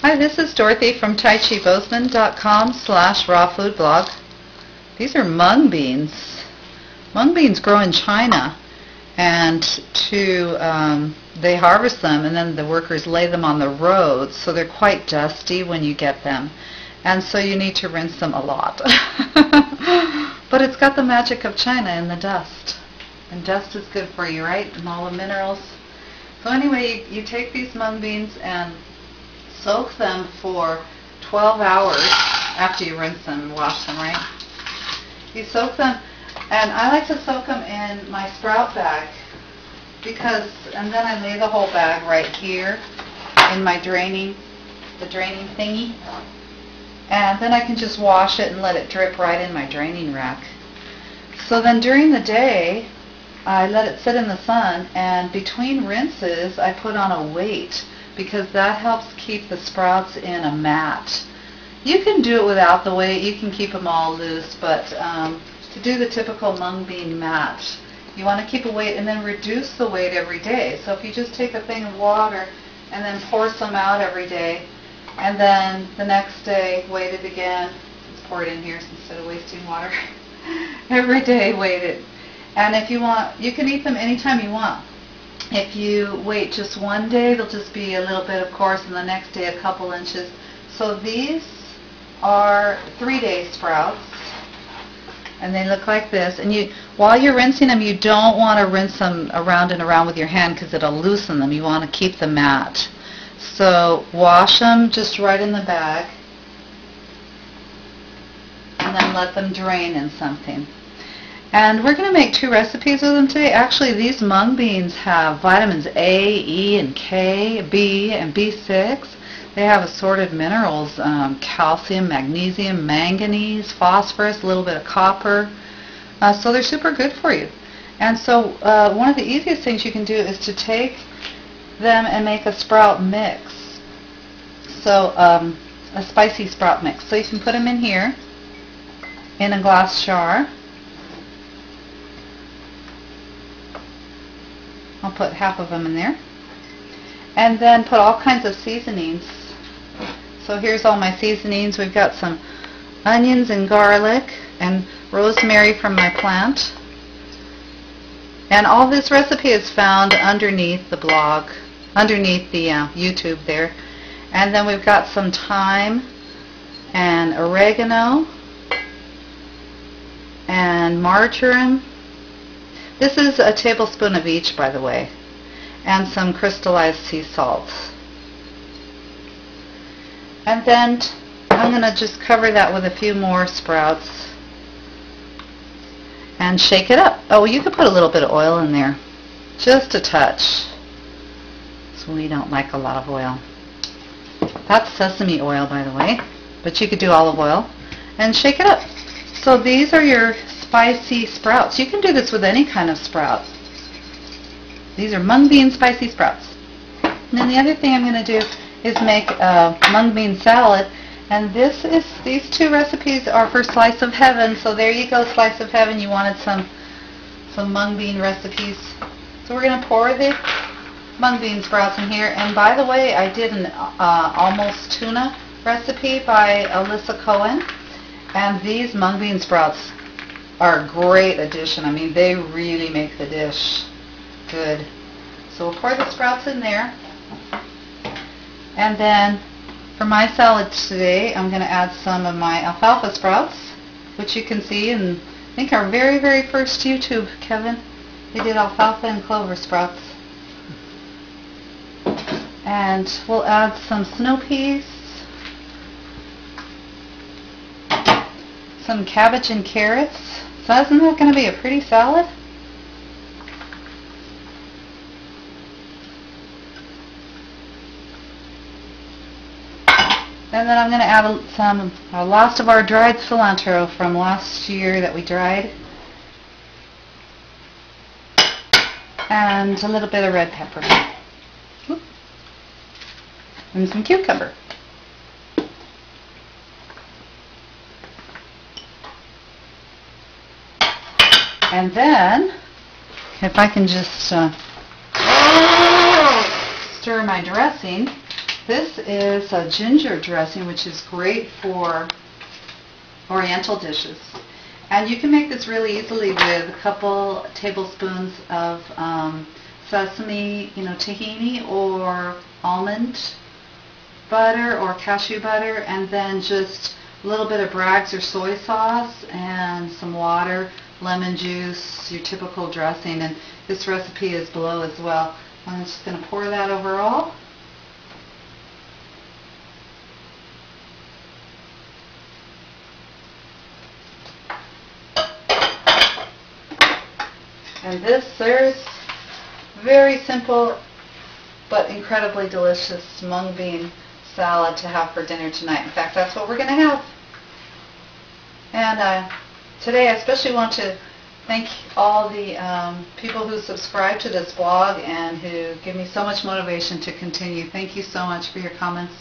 Hi, this is Dorothy from TaiChiBozeman.com/rawfoodblog. These are mung beans. Mung beans grow in China, and they harvest them, and then the workers lay them on the roads, so they're quite dusty when you get them, and so you need to rinse them a lot. But it's got the magic of China in the dust, and dust is good for you, right? And all the minerals. So anyway, you take these mung beans and soak them for 12 hours after you rinse them and wash them, right? You soak them, and I like to soak them in my sprout bag and then I lay the whole bag right here in my draining thingy, and then I can just wash it and let it drip right in my draining rack. So then during the day, I let it sit in the sun, and between rinses I put on a weight, because that helps keep the sprouts in a mat. You can do it without the weight, you can keep them all loose, but to do the typical mung bean mat, you want to keep a weight and then reduce the weight every day. So if you just take a thing of water and then pour some out every day, and then the next day weight it again, let's pour it in here instead of wasting water. Every day weight it. And if you want, you can eat them anytime you want. If you wait just one day, they'll just be a little bit, of course, and the next day a couple inches. So these are 3-day sprouts, and they look like this. And while you're rinsing them, you don't want to rinse them around and around with your hand, because it'll loosen them. You want to keep them matte. So wash them just right in the bag, and then let them drain in something. And we're going to make 2 recipes with them today. Actually, these mung beans have vitamins A, E, and K, B, and B6. They have assorted minerals, calcium, magnesium, manganese, phosphorus, a little bit of copper. So they're super good for you. And so one of the easiest things you can do is to take them and make a sprout mix. So a spicy sprout mix. So you can put them in here in a glass jar. I'll put half of them in there, and then put all kinds of seasonings. So here's all my seasonings. We've got some onions and garlic and rosemary from my plant, and all this recipe is found underneath the blog, underneath the YouTube there. And then we've got some thyme and oregano and marjoram. This is a tablespoon of each, by the way, and some crystallized sea salt. And then I'm going to just cover that with a few more sprouts and shake it up. Oh, you could put a little bit of oil in there, just a touch. So we don't like a lot of oil. That's sesame oil, by the way, but you could do olive oil, and shake it up. So these are your spicy sprouts. You can do this with any kind of sprout. These are mung bean spicy sprouts. And then the other thing I'm going to do is make a mung bean salad. And these 2 recipes are for Slice of Heaven. So there you go, Slice of Heaven. You wanted some mung bean recipes. So we're going to pour the mung bean sprouts in here. And by the way, I did an almost tuna recipe by Alyssa Cohen. And these mung bean sprouts are a great addition. I mean, they really make the dish good. So we'll pour the sprouts in there. And then for my salad today, I'm going to add some of my alfalfa sprouts, which you can see in, I think, our very, very first YouTube, Kevin. They did alfalfa and clover sprouts. And we'll add some snow peas, some cabbage and carrots. So isn't that going to be a pretty salad? And then I'm going to add some last of our dried cilantro from last year that we dried, and a little bit of red pepper, and some cucumber. And then, if I can just stir my dressing, This is a ginger dressing, which is great for Oriental dishes. And you can make this really easily with a couple tablespoons of sesame, tahini, or almond butter or cashew butter, and then just a little bit of Bragg's or soy sauce and some water, lemon juice, your typical dressing. And this recipe is below as well. I'm just going to pour that over all. And this serves very simple but incredibly delicious mung bean salad to have for dinner tonight. In fact, that's what we're going to have. And today I especially want to thank all the people who subscribe to this blog and who give me so much motivation to continue. Thank you so much for your comments.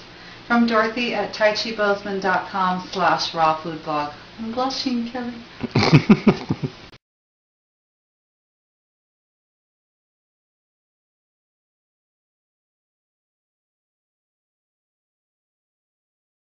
From Dorothy at taichibosman.com/rawfoodblog. I'm blushing, Kevin.